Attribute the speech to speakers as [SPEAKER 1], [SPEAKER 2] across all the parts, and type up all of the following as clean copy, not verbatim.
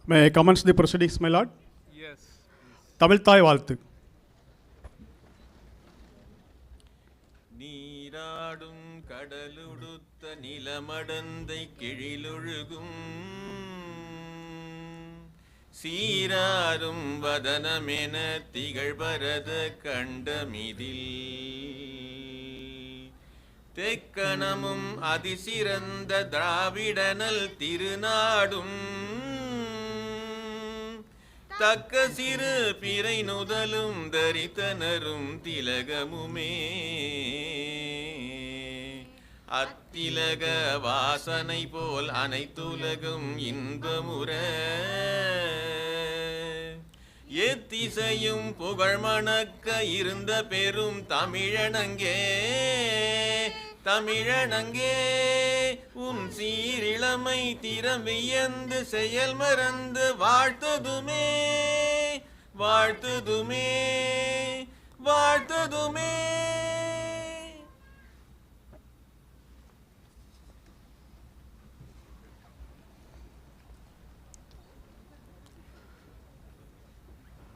[SPEAKER 1] May I commence the proceedings, my lord?
[SPEAKER 2] Yes.
[SPEAKER 1] Tamil தாய் வாழ்த்து.
[SPEAKER 3] நீராடும் கடலுடுத்த நிலமடந்தை கிழிலொழுகும் சீராரும் வதனமென திகழ்பரத கண்டமிதில் தெக்கணமும் அதிசிறந்த திராவிடனல் திருநாடும் தக்க சிறு பிறை நுதலும் தரித்தனரும் திலகமுமே அத்திலக வாசனை போல் அனைத்துலகும் இன்பமுற எத்திசையும் புகழ் மணக்க இருந்த பெரும் தமிழனங்கே தமிழனங்கே உன் சீரிழமை திறம் வியந்து செயல் மறந்து வாழ்த்ததுமே வாழ்த்ததுமே வாழ்த்ததுமே.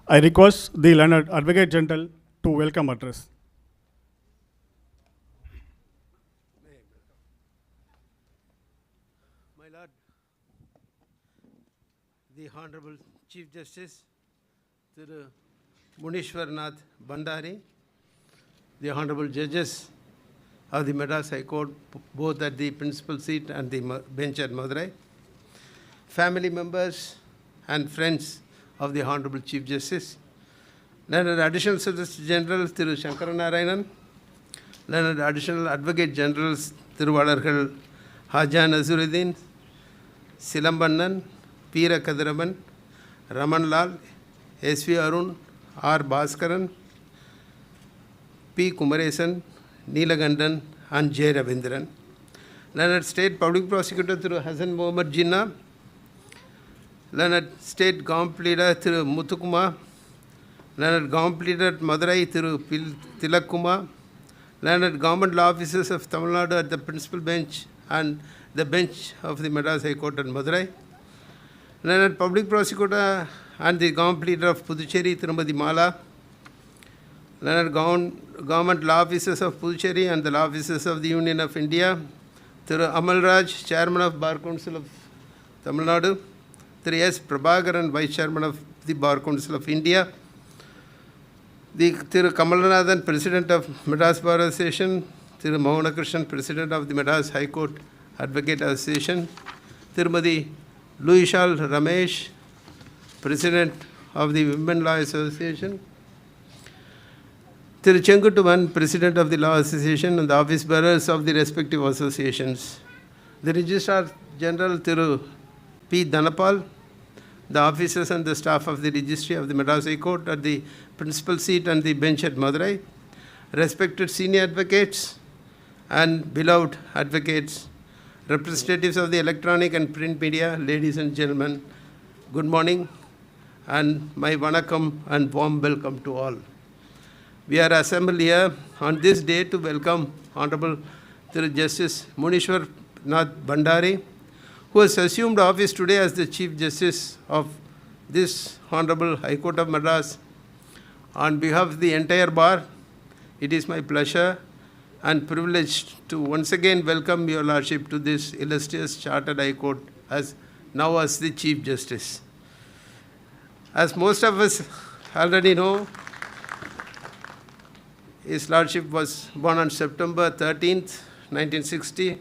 [SPEAKER 1] I request the learned Advocate General to welcome address.
[SPEAKER 4] My Lord, the Hon'ble Chief Justice, Thiru Munishwar Nath Bhandari, the Hon'ble Judges of the Madras High Court, both at the principal seat and the bench at Madurai, family members and friends of the Hon'ble Chief Justice, Learned Additional Solicitor General Thiru Shankaranarayanan, Learned Additional Advocate Generals Thiru Valargal Haja Nazuruddin, Silambannan, Peera Kadiraman, Raman Lal, S.V. Arun, R. Bhaskaran, P. Kumaresan, Neelagandan, and J. Ravindran. Learned State Public Prosecutor Thiru Hassan Mohammed Jinnah, Learned State Government Leader Thiru Muthukumar, Learned Government Leader at Madurai Thiru Tilak Kumar, Learned Government Law Officers of Tamil Nadu at the principal bench and the bench of the Madras High Court at Madurai, Learned Public Prosecutor and the Government Leader of Puducherry Tirumati Mala, Learned Government Law Officers of Puducherry and the Law Officers of the Union of India, Thiru Amal Raj, Chairman of Bar Council of Tamil Nadu, Thiru S. Prabhakaran, Vice Chairman of the Bar Council of India, Thiru Kamalnathan, President of Madras Bar Association, Thiru Mohankrishnan, President of the Madras High Court Advocate Association, Tirumati Louishal Ramesh, President of the Women Law Association, Thiru Chengutuvan, President of the Law Association and the office bearers of the respective associations, the Registrar General Thiru P. Dhanapal, the officers and the staff of the Registry of the Madras High Court at the principal seat and the bench at Madurai, respected senior advocates and beloved advocates, representatives of the electronic and print media, ladies and gentlemen, good morning and my vanakkam and warm welcome to all. We are assembled here on this day to welcome Honorable Justice Munishwar Nath Bhandari, who has assumed office today as the Chief Justice of this Honorable High Court of Madras. On behalf of the entire bar, it is my pleasure and privilege to once again welcome your Lordship to this illustrious Chartered High Court as now as the Chief Justice. As most of us already know, His Lordship was born on September 13th, 1960.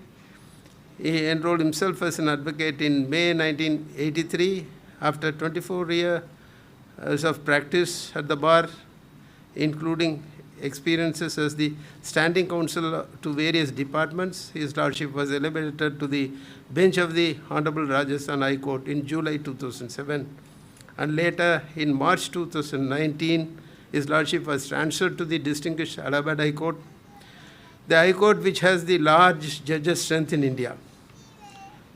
[SPEAKER 4] He enrolled himself as an advocate in May 1983. After 24 years of practice at the bar, including experiences as the standing counsel to various departments, His Lordship was elevated to the bench of the Hon'ble Rajasthan High Court in July 2007. And later, in March 2019, His Lordship was transferred to the distinguished Allahabad High Court, the High Court which has the large judges' strength in India.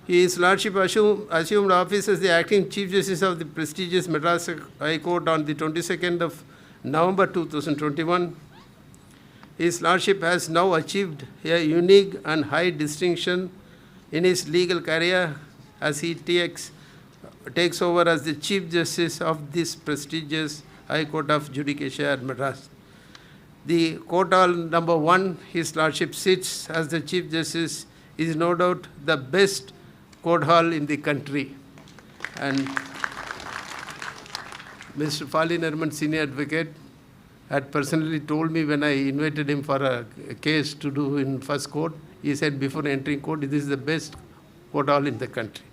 [SPEAKER 4] His Lordship assumed office as the acting Chief Justice of the prestigious Madras High Court on the 22nd of November 2021. His Lordship has now achieved a unique and high distinction in his legal career as he takes over as the Chief Justice of this prestigious High Court of Judicature at Madras. The Court Hall number 1, His Lordship sits as the Chief Justice, is no doubt the best court hall in the country. And Mr. Fali Narman, Senior Advocate, had personally told me when I invited him for a case to do in first court, he said before entering court, this is the best court hall in the country.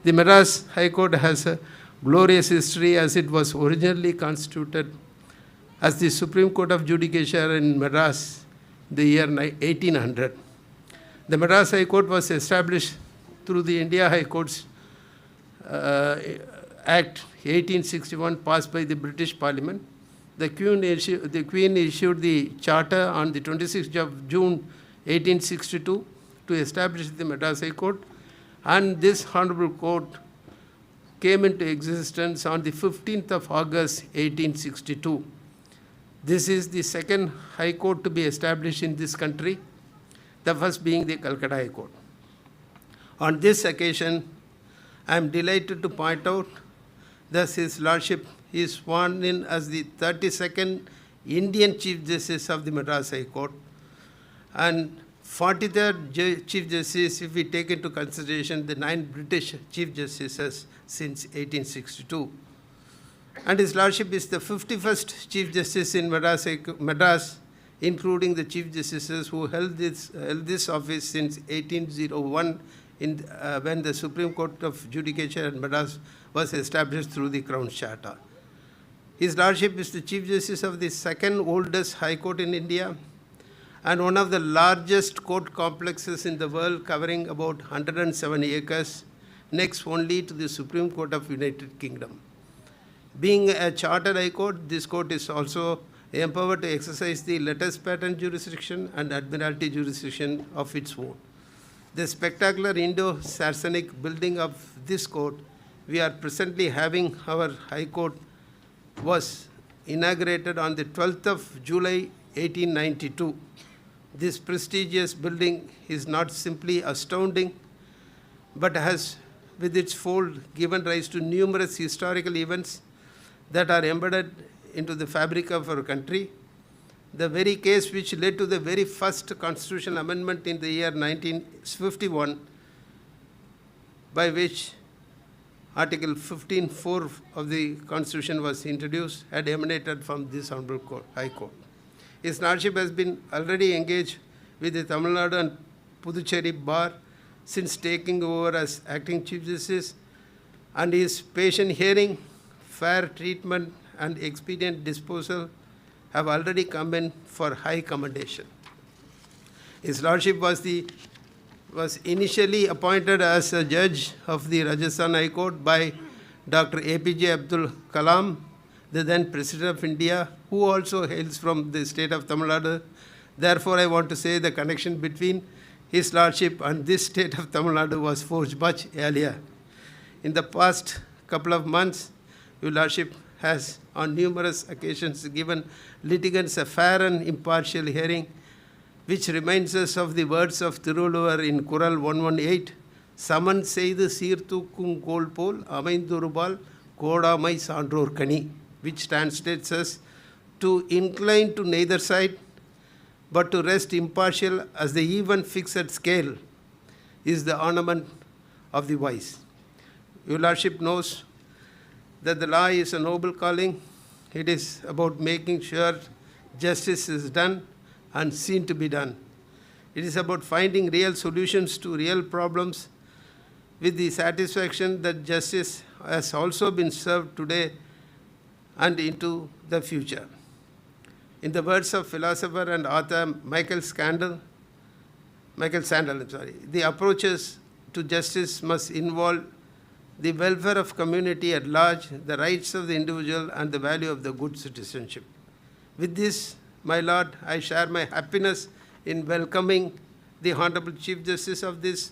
[SPEAKER 4] The Madras High Court has a glorious history as it was originally constituted as the Supreme Court of Judicature in Madras in the year 1800. The Madras High Court was established through the India High Courts Act 1861 passed by the British Parliament. The Queen issued the charter on the 26th of June 1862 to establish the Madras High Court, and this Honorable Court came into existence on the 15th of August 1862. This is the second High Court to be established in this country, the first being the Calcutta High Court. On this occasion, I am delighted to point out that His Lordship is sworn in as the 32nd Indian Chief Justice of the Madras High Court and 43rd Chief Justice if we take into consideration the 9 British Chief Justices since 1862. And His Lordship is the 51st Chief Justice in Madras, including the Chief Justices who held this office since 1801 when the Supreme Court of Judicature in Madras was established through the Crown Charter. His Lordship is the Chief Justice of the second oldest High Court in India and one of the largest court complexes in the world, covering about 107 acres, next only to the Supreme Court of United Kingdom. Being a chartered High Court, this court is also empowered to exercise the letters patent jurisdiction and admiralty jurisdiction of its own. The spectacular Indo-Saracenic building of this court we are presently having our High Court was inaugurated on the 12th of July 1892. This prestigious building is not simply astounding, but has, with its fold, given rise to numerous historical events that are embedded into the fabric of our country. The very case which led to the very first constitutional amendment in the year 1951, by which Article 15(4) of the Constitution was introduced, had emanated from this Honorable High Court. His Lordship has been already engaged with the Tamil Nadu and Puducherry Bar since taking over as acting Chief Justice, and his patient hearing, fair treatment, and expedient disposal have already come in for high commendation. His Lordship was initially appointed as a judge of the Rajasthan High Court by Dr. APJ Abdul Kalam, the then President of India, who also hails from the state of Tamil Nadu. Therefore, I want to say the connection between His Lordship and this state of Tamil Nadu was forged much earlier. In the past couple of months, Your Lordship has on numerous occasions given litigants a fair and impartial hearing, which reminds us of the words of Tiruluvar in Kural 118, Saman Seidu Sirthukum Kolpol Amaindurubal Kodamai Sandror Kani, which translates as to incline to neither side, but to rest impartial as the even fixed scale is the ornament of the wise. Your Lordship knows that the law is a noble calling. It is about making sure justice is done and seen to be done. It is about finding real solutions to real problems with the satisfaction that justice has also been served today and into the future. In the words of philosopher and author Michael Sandel, the approaches to justice must involve the welfare of community at large, the rights of the individual, and the value of the good citizenship. With this, my Lord, I share my happiness in welcoming the Honorable Chief Justice of this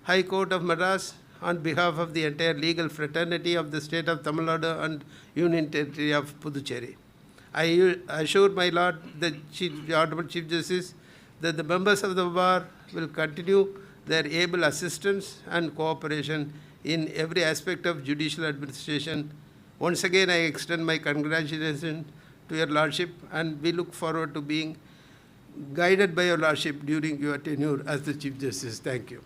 [SPEAKER 4] High Court of Madras on behalf of the entire legal fraternity of the state of Tamil Nadu and Union Territory of Puducherry. I assure my Lord, the Honorable Chief Justice, that the members of the bar will continue their able assistance and cooperation in every aspect of judicial administration. Once again, I extend my congratulations to your Lordship, and we look forward to being guided by your Lordship during your tenure as the Chief Justice. Thank you.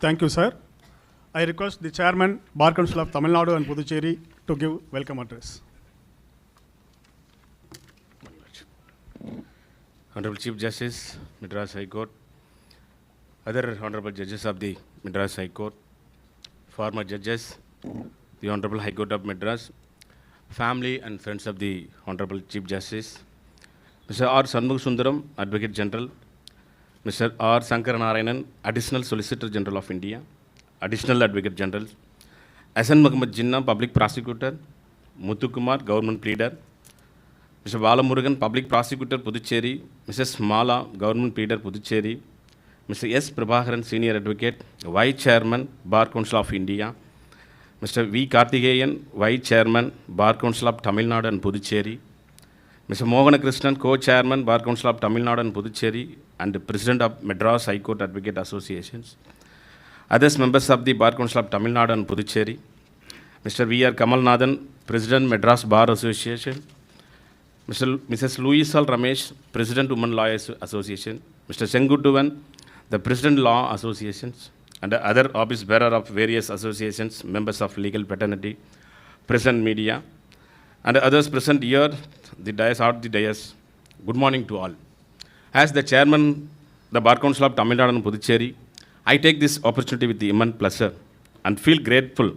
[SPEAKER 1] Thank you, sir. I request the Chairman, Bar Council of Tamil Nadu and Puducherry to give welcome address.
[SPEAKER 2] Honorable Chief Justice, Madras High Court, other Honorable Judges of the Madras High Court, former judges, the Honorable High Court of Madras, family and friends of the Honorable Chief Justice, Mr. R. Shanmugha, Advocate General, Mr. R. Sankaranarayanan, Additional Solicitor General of India, Additional Advocate General, Hasan Muhammad Jinnah, Public Prosecutor, Muthukumar, Government Pleader, Mr. Balamurugan, Public Prosecutor, Puducherry, Mrs. Mala, Government Pleader, Puducherry, Mr. S. Prabhakaran, Senior Advocate, Vice Chairman, Bar Council of India, Mr. V. Karthikeyan, Vice Chairman, Bar Council of Tamil Nadu and Puducherry, Mr. Mohana Krishnan, Co-Chairman, Bar Council of Tamil Nadu and Puducherry, and the President of Madras High Court Advocate Associations, others members of the Bar Council of Tamil Nadu and Puducherry, Mr. V. R. Kamalnathan, President, Madras Bar Association, Mrs. Louisal Ramesh, President, Women Lawyers Association, Mr. Sengutuvan, the President, Law Associations, and the other office bearer of various associations, members of legal fraternity, press and media, and others present here, the dais out the dais. Good morning to all. As the Chairman, the Bar Council of Tamil Nadu and Puducherry, I take this opportunity with the immense pleasure and feel grateful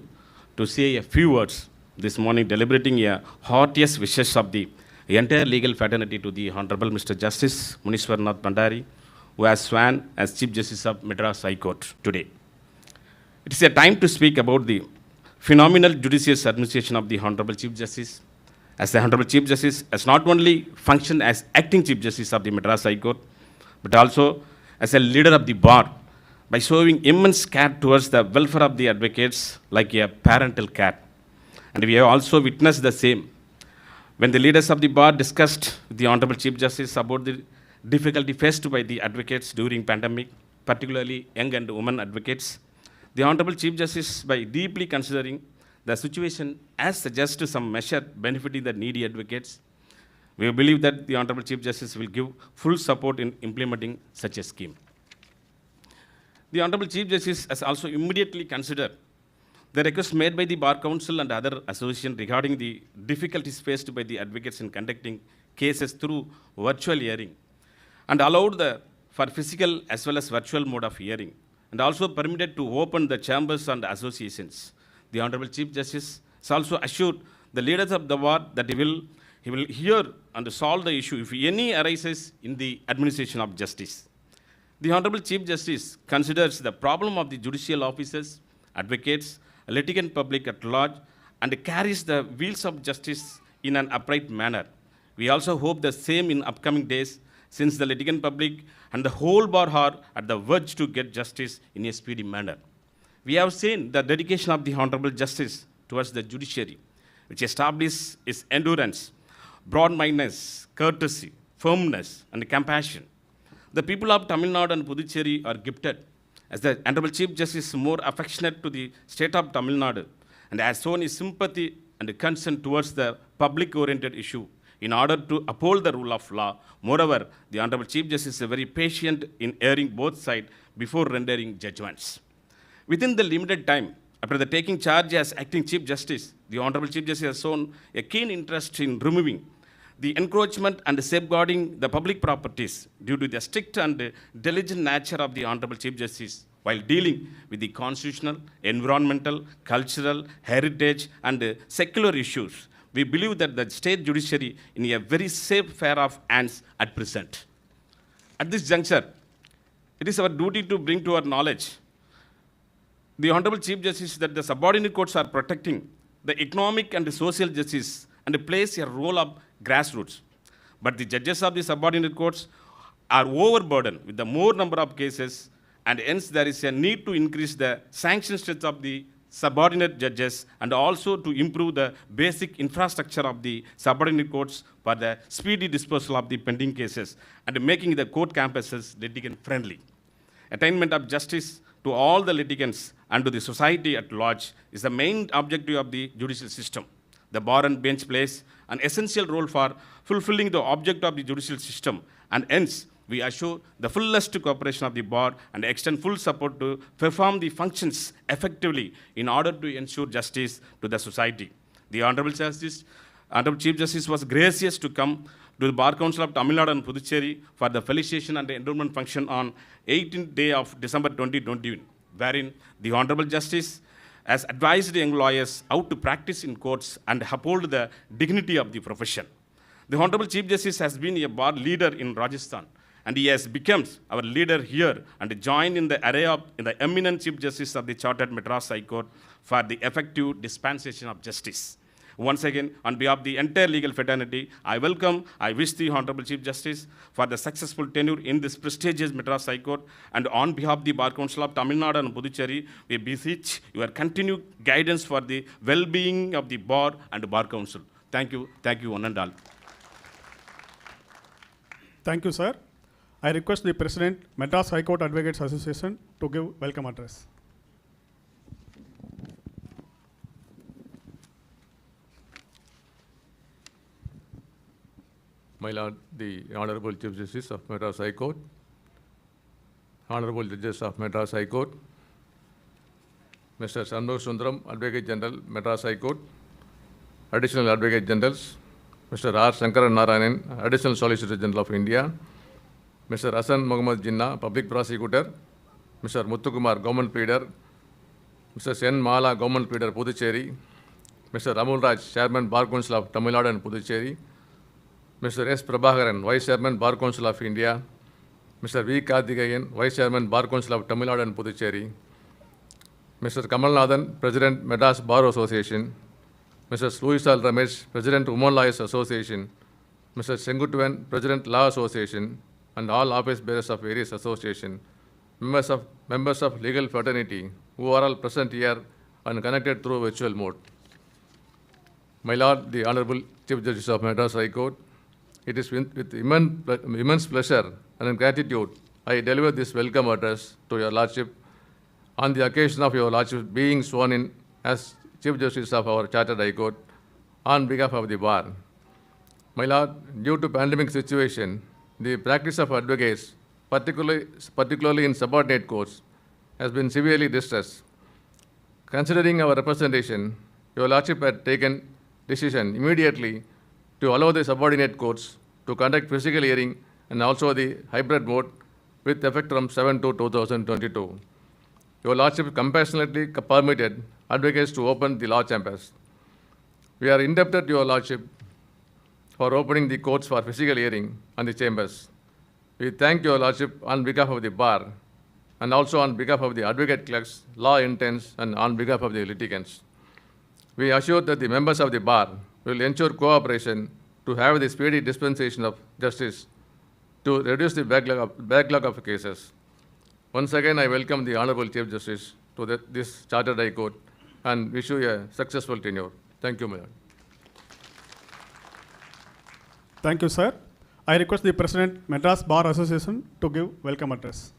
[SPEAKER 2] to say a few words this morning, deliberating a heartiest wishes of the entire legal fraternity to the Honorable Mr. Justice Munishwar Nath Bhandari, who has sworn as Chief Justice of Madras High Court today. It is a time to speak about the phenomenal judicious administration of the Honorable Chief Justice, as the Honorable Chief Justice has not only functioned as acting Chief Justice of the Madras High Court, but also as a leader of the bar by showing immense care towards the welfare of the advocates like a parental care. And we have also witnessed the same when the leaders of the bar discussed with the Honorable Chief Justice about the difficulty faced by the advocates during pandemic, particularly young and women advocates. The Honorable Chief Justice, by deeply considering the situation as suggest some measure benefiting the needy advocates, we believe that the Honorable Chief Justice will give full support in implementing such a scheme. The Honorable Chief Justice has also immediately considered the request made by the Bar Council and other associations regarding the difficulties faced by the advocates in conducting cases through virtual hearing, and allowed for physical as well as virtual mode of hearing, and also permitted to open the chambers and associations. The Honorable Chief Justice has also assured the leaders of the bar that he will hear and solve the issue if any arises in the administration of justice. The Honorable Chief Justice considers the problem of the judicial officers, advocates, litigant public at large, and carries the wheels of justice in an upright manner. We also hope the same in upcoming days, since the litigant public and the whole bar are at the verge to get justice in a speedy manner. We have seen the dedication of the Honorable Justice towards the judiciary, which establishes its endurance, broad-mindedness, courtesy, firmness, and compassion. The people of Tamil Nadu and Puducherry are gifted, as the Honorable Chief Justice is more affectionate to the state of Tamil Nadu and has shown his sympathy and concern towards the public-oriented issue in order to uphold the rule of law. Moreover, the Honorable Chief Justice is very patient in hearing both sides before rendering judgments. Within the limited time, after the taking charge as acting Chief Justice, the Honorable Chief Justice has shown a keen interest in removing the encroachment and safeguarding the public properties due to the strict and diligent nature of the Honorable Chief Justice while dealing with the constitutional, environmental, cultural, heritage, and secular issues. We believe that the state judiciary in a very safe pair of hands at present. At this juncture, it is our duty to bring to our knowledge the Honorable Chief Justice that the subordinate courts are protecting the economic and the social justice and plays a role of grassroots. But the judges of the subordinate courts are overburdened with the more number of cases, and hence there is a need to increase the sanction strength of the subordinate judges and also to improve the basic infrastructure of the subordinate courts for the speedy disposal of the pending cases and making the court campuses litigant friendly. Attainment of justice to all the litigants and to the society at large is the main objective of the judicial system. The bar and bench plays an essential role for fulfilling the object of the judicial system, and hence we assure the fullest cooperation of the bar and extend full support to perform the functions effectively in order to ensure justice to the society. The Honorable Chief Justice was gracious to come to the Bar Council of Tamil Nadu and Puducherry for the felicitation and the endowment function on 18th day of December 2020, wherein the Honorable Justice has advised young lawyers how to practice in courts and uphold the dignity of the profession. The Honorable Chief Justice has been a bar leader in Rajasthan, and he has become our leader here and joined in the array of the eminent Chief Justice of the Chartered Madras High Court for the effective dispensation of justice. Once again, on behalf of the entire legal fraternity, I wish the Honorable Chief Justice for the successful tenure in this prestigious Madras High Court, and on behalf of the Bar Council of Tamil Nadu and Puducherry, we beseech your continued guidance for the well-being of the Bar and Bar Council. Thank you, one and all.
[SPEAKER 1] Thank you, sir. I request the President, Madras High Court Advocates Association, to give welcome address.
[SPEAKER 5] My Lord, the Honorable Chief Justice of Madras High Court, Honorable Judges of Madras High Court, Mr. Shanmugha Sundaram, Advocate General, Madras High Court, Additional Advocate Generals, Mr. R. Shankaran Narayanan, Additional Solicitor General of India, Mr. Hassan Muhammad Jinnah, Public Prosecutor, Mr. Muthukumar, Government Pleader, Mr. Sen Mala, Government Pleader, Puducherry, Mr. Amul Raj, Chairman, Bar Council of Tamil Nadu and Puducherry, Mr. S. Prabhakaran, Vice Chairman, Bar Council of India, Mr. V. Karthikeyan, Vice Chairman, Bar Council of Tamil Nadu and Puducherry, Mr. Kamalnathan, President, Madras Bar Association, Mr. Louis L. Ramesh, President, Women Lawyers Association, Mr. Senguttuvan, President, Law Association, and all office bearers of various associations, members of legal fraternity who are all present here and connected through virtual mode. My Lord, the Honorable Chief Justice of Madras High Court, it is with immense pleasure and gratitude I deliver this welcome address to your Lordship on the occasion of your Lordship being sworn in as Chief Justice of our Chartered High Court on behalf of the Bar. My Lord, due to pandemic situation, the practice of advocates, particularly in subordinate courts, has been severely distressed. Considering our representation, your Lordship had taken decision immediately to allow the subordinate courts to conduct physical hearing and also the hybrid mode with effect from 7/2/2022. Your Lordship compassionately permitted advocates to open the law chambers. We are indebted to your Lordship for opening the courts for physical hearing and the chambers. We thank your Lordship on behalf of the Bar and also on behalf of the advocate clerks, law interns, and on behalf of the litigants. We assure that the members of the Bar will ensure cooperation to have the speedy dispensation of justice to reduce the backlog of cases. Once again, I welcome the Honorable Chief Justice to this Chartered High Court and wish you a successful tenure. Thank you, my Lord.
[SPEAKER 1] Thank you, sir. I request the President, Madras Bar Association, to give welcome address.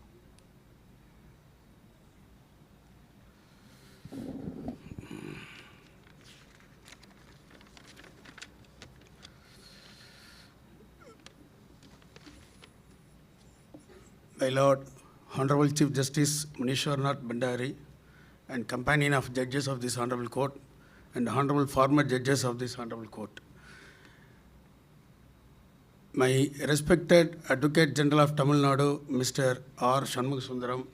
[SPEAKER 6] My Lord, Honorable Chief Justice Munishwar Nath Bhandari, and companion of judges of this Honorable Court, and honorable former judges of this honorable court. My respected Advocate General of Tamil Nadu, Mr. R. Shanmugasundaram,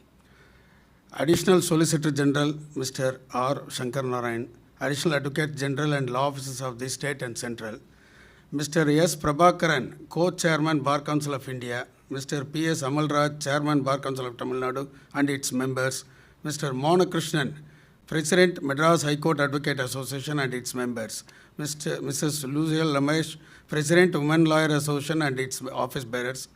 [SPEAKER 6] Additional Solicitor General, Mr. R. Shankar Narayan, Additional Advocate General and Law Officers of the State and Central, Mr. S. Prabhakaran, Co-Chairman Bar Council of India, Mr. P. S. Amalraj, Chairman Bar Council of Tamil Nadu and its members, Mr. Monakrishnan, President, Madras High Court Advocate Association and its members, Mrs. Lucille Ramesh, President, Women Lawyer Association and its office bearers,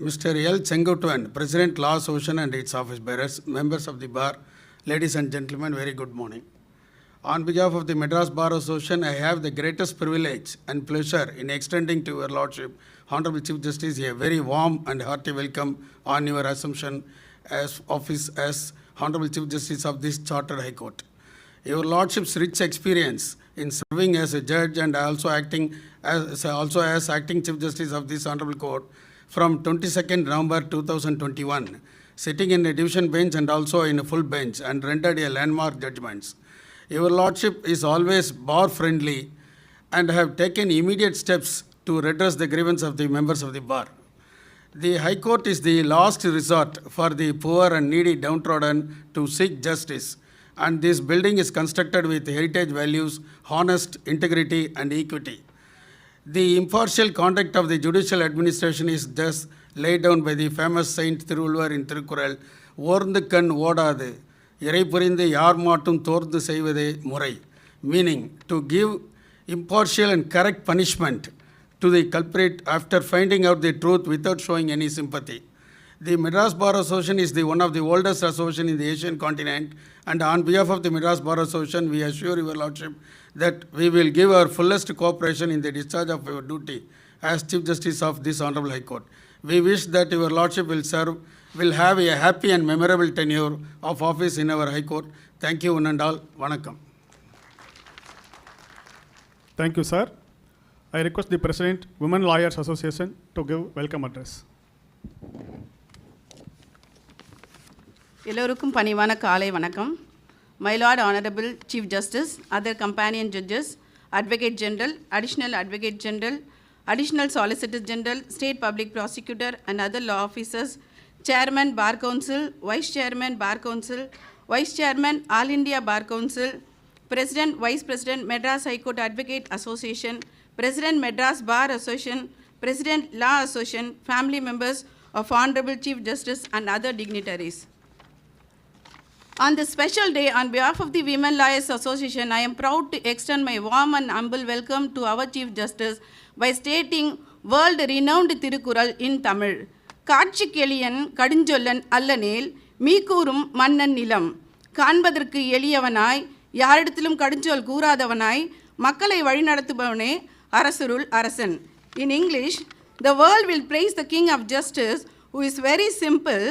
[SPEAKER 6] Mr. L. Chengutuan, President, Law Association and its office bearers, members of the bar, ladies and gentlemen, very good morning. On behalf of the Madras Bar Association, I have the greatest privilege and pleasure in extending to your Lordship, Honorable Chief Justice, a very warm and hearty welcome on your assumption as office as Honorable Chief Justice of this Chartered High Court. Your Lordship's rich experience in serving as a judge and also as acting Chief Justice of this Honorable Court from 22nd November 2021, sitting in a division bench and also in a full bench and rendered a landmark judgments. Your Lordship is always bar-friendly and have taken immediate steps to redress the grievance of the members of the bar. The High Court is the last resort for the poor and needy downtrodden to seek justice, and this building is constructed with heritage values, honest, integrity, and equity. The impartial conduct of the judicial administration is thus laid down by the famous Saint Thiruvulvar in Thirukkural, "Orந்து கண் ஓடாது, இறை புரிந்து யார் மாட்டும் தோர்ந்து செய்வதே முறை," meaning to give impartial and correct punishment to the culprit after finding out the truth without showing any sympathy. The Madras Bar Association is one of the oldest associations in the Asian continent, and on behalf of the Madras Bar Association, we assure your Lordship that we will give our fullest cooperation in the discharge of our duty as Chief Justice of this Honorable High Court. We wish that your Lordship will have a happy and memorable tenure of office in our High Court. Thank you, one and all. Vanakkam.
[SPEAKER 1] Thank you, sir. I request the President, Women Lawyers Association, to give welcome address.
[SPEAKER 7] எல்லோருக்கும் பணிவான காலை வணக்கம். My Lord Honorable Chief Justice, other companion judges, Advocate General, Additional Advocate General, Additional Solicitor General, State Public Prosecutor and other law officers, Chairman Bar Council, Vice Chairman Bar Council, Vice Chairman All India Bar Council, President, Vice President Madras High Court Advocate Association, President Madras Bar Association, President Law Association, family members of Honorable Chief Justice and other dignitaries. On this special day, on behalf of the Women Lawyers Association, I am proud to extend my warm and humble welcome to our Chief Justice by stating world-renowned Thirukkural in Tamil. காட்சிக்கு எளியன் கடுஞ்சொல்லன் அல்லனேல் மீக்கூறும் மன்னன் நிலம் காண்பதற்கு எளியவனாய் யாரிடத்திலும் கடுஞ்சொல் கூறாதவனாய் மக்களை வழிநடத்துபவனே அரசருள் அரசன். In English, the world will praise the King of Justice, who is very simple,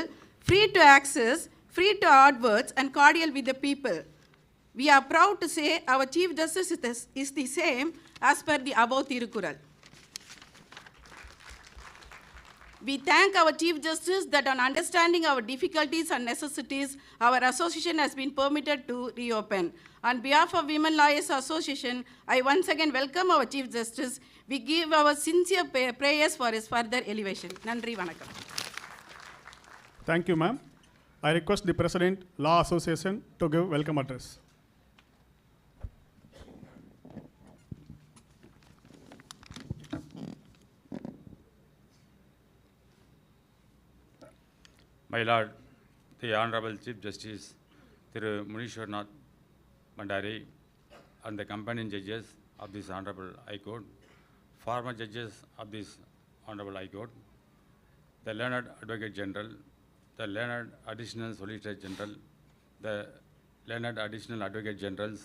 [SPEAKER 7] free to access, free to add words, and cordial with the people. We are proud to say our Chief Justice is the same as per the above Thirukkural. We thank our Chief Justice that on understanding our difficulties and necessities, our association has been permitted to reopen. On behalf of Women Lawyers Association, I once again welcome our Chief Justice. We give our sincere prayers for his further elevation. Nandri Vanakkam.
[SPEAKER 1] Thank you, ma'am. I request the President, Law Association, to give welcome address.
[SPEAKER 8] My Lord, the Honorable Chief Justice, Thiru Munishwar Nath, Bhandari, and the companion judges of this Honorable High Court, former judges of this Honorable High Court, the learned Advocate General, the learned Additional Solicitor General, the learned Additional Advocate Generals,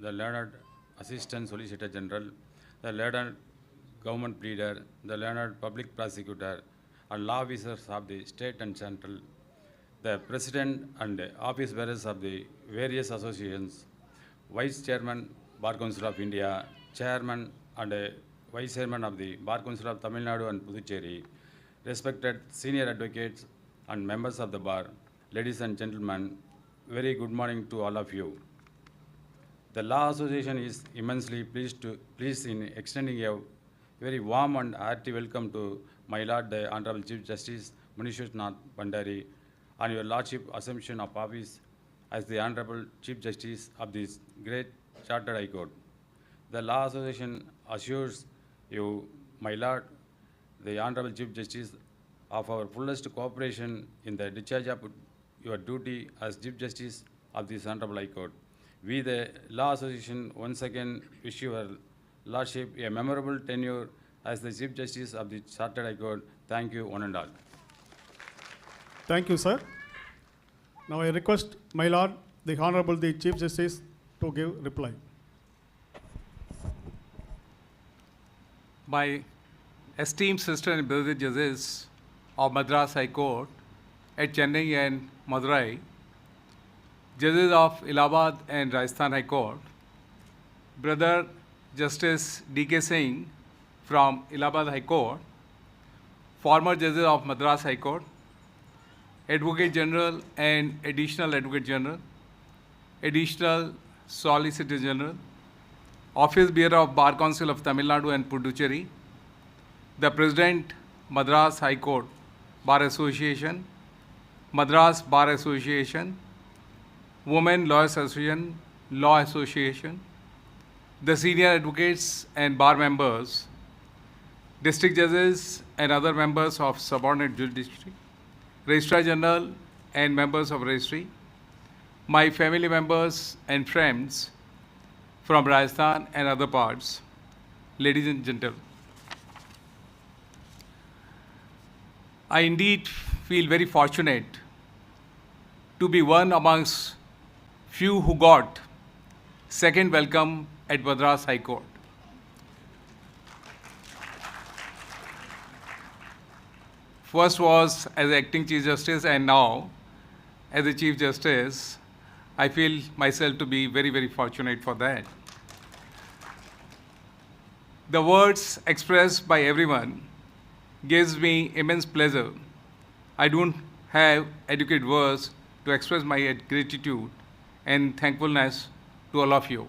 [SPEAKER 8] the learned Assistant Solicitor General, the learned Government Pleader, the learned Public Prosecutor, and law officers of the State and Central, the President and office bearers of the various associations, Vice Chairman Bar Council of India, Chairman and Vice Chairman of the Bar Council of Tamil Nadu and Puducherry, respected senior advocates and members of the bar, ladies and gentlemen, very good morning to all of you. The Law Association is immensely pleased in extending a very warm and hearty welcome to my Lord, the Honorable Chief Justice Munishwar Nath Bhandari, on your Lordship assumption of office as the Honorable Chief Justice of this great Chartered High Court. The Law Association assures you, my Lord, the Honorable Chief Justice, of our fullest cooperation in the discharge of your duty as Chief Justice of this Honorable High Court. We, the Law Association, once again wish your Lordship a memorable tenure as the Chief Justice of the Chartered High Court. Thank you, one and all.
[SPEAKER 1] Thank you, sir. Now I request my Lord, the Honorable the Chief Justice, to give reply.
[SPEAKER 9] My esteemed sister and brother judges of Madras High Court at Chennai and Madurai, judges of Allahabad and Rajasthan High Court, Brother Justice D.K. Singh from Allahabad High Court, former judges of Madras High Court, Advocate General and Additional Advocate General, Additional Solicitor General, Office Bearer of Bar Council of Tamil Nadu and Puducherry, the President, Madras High Court Bar Association, Madras Bar Association, Women Lawyers Association, Law Association, the senior advocates and bar members, district judges and other members of subordinate judiciary, Registrar General and members of Registry, my family members and friends from Rajasthan and other parts, ladies and gentlemen. I indeed feel very fortunate to be one amongst few who got second welcome at Madras High Court. First was as acting Chief Justice, and now as a Chief Justice. I feel myself to be very, very fortunate for that. The words expressed by everyone gives me immense pleasure. I don't have adequate words to express my gratitude and thankfulness to all of you.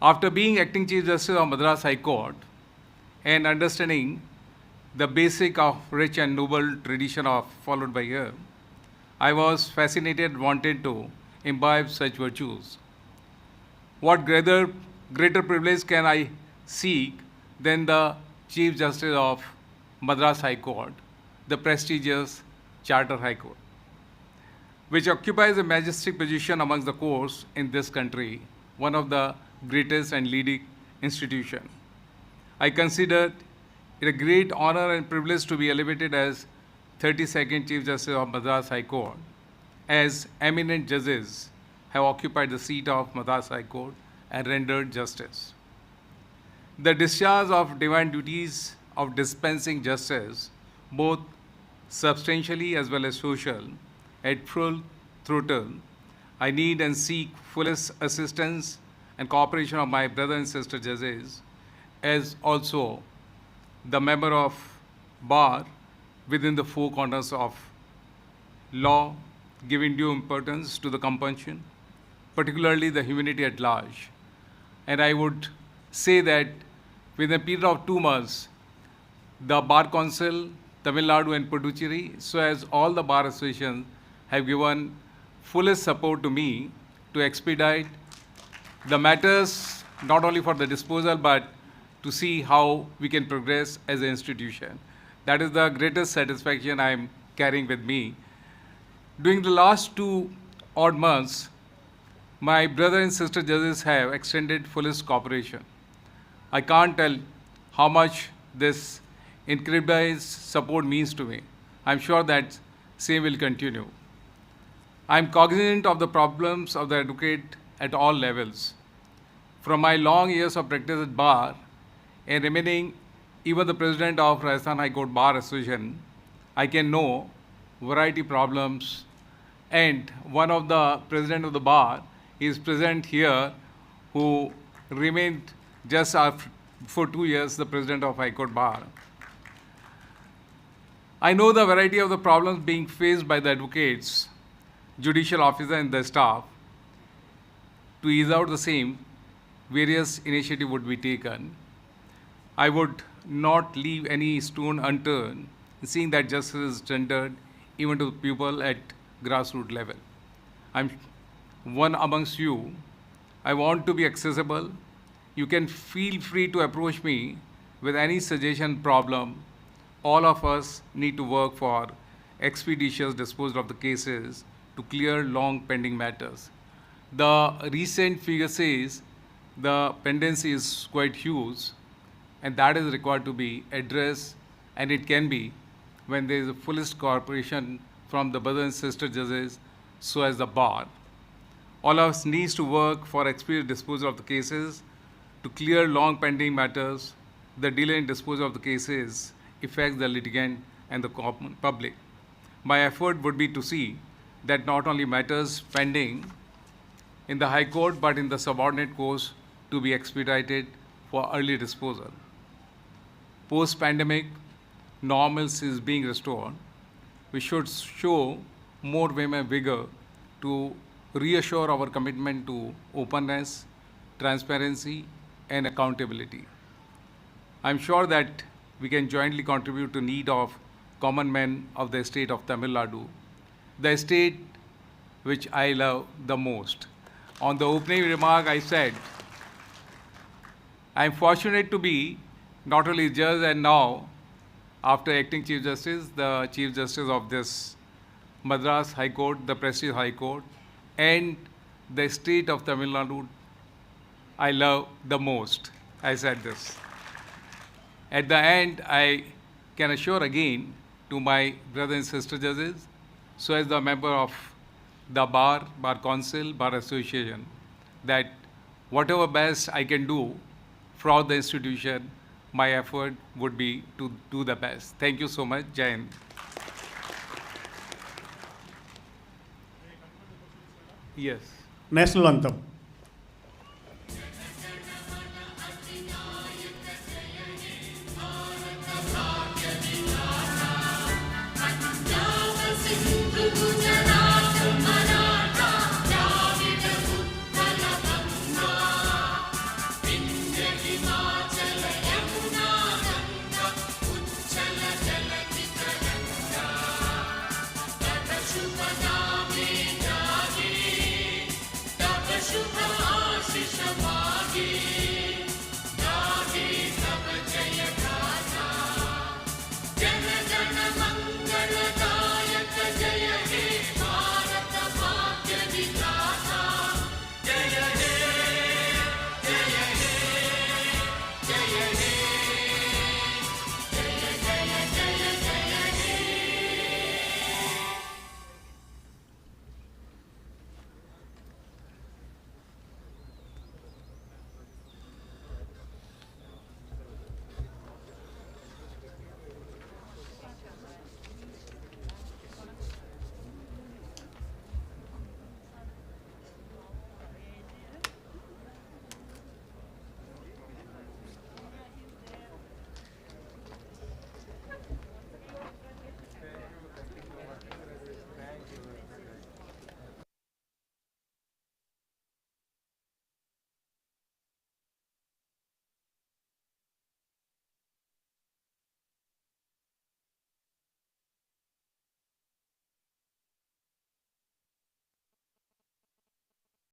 [SPEAKER 9] After being acting Chief Justice of Madras High Court and understanding the basic of rich and noble tradition followed by here, I was fascinated and wanted to imbibe such virtues. What greater privilege can I seek than the Chief Justice of Madras High Court, the prestigious Chartered High Court, which occupies a majestic position amongst the courts in this country, one of the greatest and leading institutions. I consider it a great honor and privilege to be elevated as 32nd Chief Justice of Madras High Court, as eminent judges have occupied the seat of Madras High Court and rendered justice. The discharge of divine duties of dispensing justice, both substantially as well as social, at full throttle, I need and seek fullest assistance and cooperation of my brother and sister judges, as also the member of bar within the four corners of law, giving due importance to the compulsion, particularly the humanity at large. And I would say that within a period of 2 months, the Bar Council, Tamil Nadu and Puducherry, so as all the bar associations, have given fullest support to me to expedite the matters, not only for the disposal, but to see how we can progress as an institution. That is the greatest satisfaction I am carrying with me. During the last 2 odd months, my brother and sister judges have extended fullest cooperation. I can't tell how much this incredible support means to me. I'm sure that same will continue. I'm cognizant of the problems of the advocate at all levels. From my long years of practice at bar and remaining even the president of Rajasthan High Court Bar Association, I can know variety problems. And one of the president of the bar is present here, who remained just for 2 years the president of High Court Bar. I know the variety of the problems being faced by the advocates, judicial officer and the staff. To ease out the same, various initiatives would be taken. I would not leave any stone unturned, seeing that justice is rendered even to people at grassroots level. I'm one amongst you. I want to be accessible. You can feel free to approach me with any suggestion, problem. All of us need to work for expeditious disposal of the cases to clear long pending matters. The recent figure says the pendency is quite huge, and that is required to be addressed, and it can be when there is a fullest cooperation from the brother and sister judges, so as the bar. All of us needs to work for expeditious disposal of the cases to clear long pending matters. The delay in disposal of the cases affects the litigant and the common public. My effort would be to see that not only matters pending in the High Court, but in the subordinate courts to be expedited for early disposal. Post-pandemic, normalcy is being restored. We should show more vim and vigor to reassure our commitment to openness, transparency, and accountability. I'm sure that we can jointly contribute to need of common men of the state of Tamil Nadu, the state which I love the most. On the opening remark, I said, I'm fortunate to be not only judge and now, after acting Chief Justice, the Chief Justice of this Madras High Court, the prestigious High Court, and the state of Tamil Nadu I love the most. I said this. At the end, I can assure again to my brothers and sister judges, so as the member of the Bar Council, Bar Association, that whatever best I can do throughout the institution, my effort would be to do the best. Thank you so much. Jai Hind. Yes.
[SPEAKER 1] National Anthem.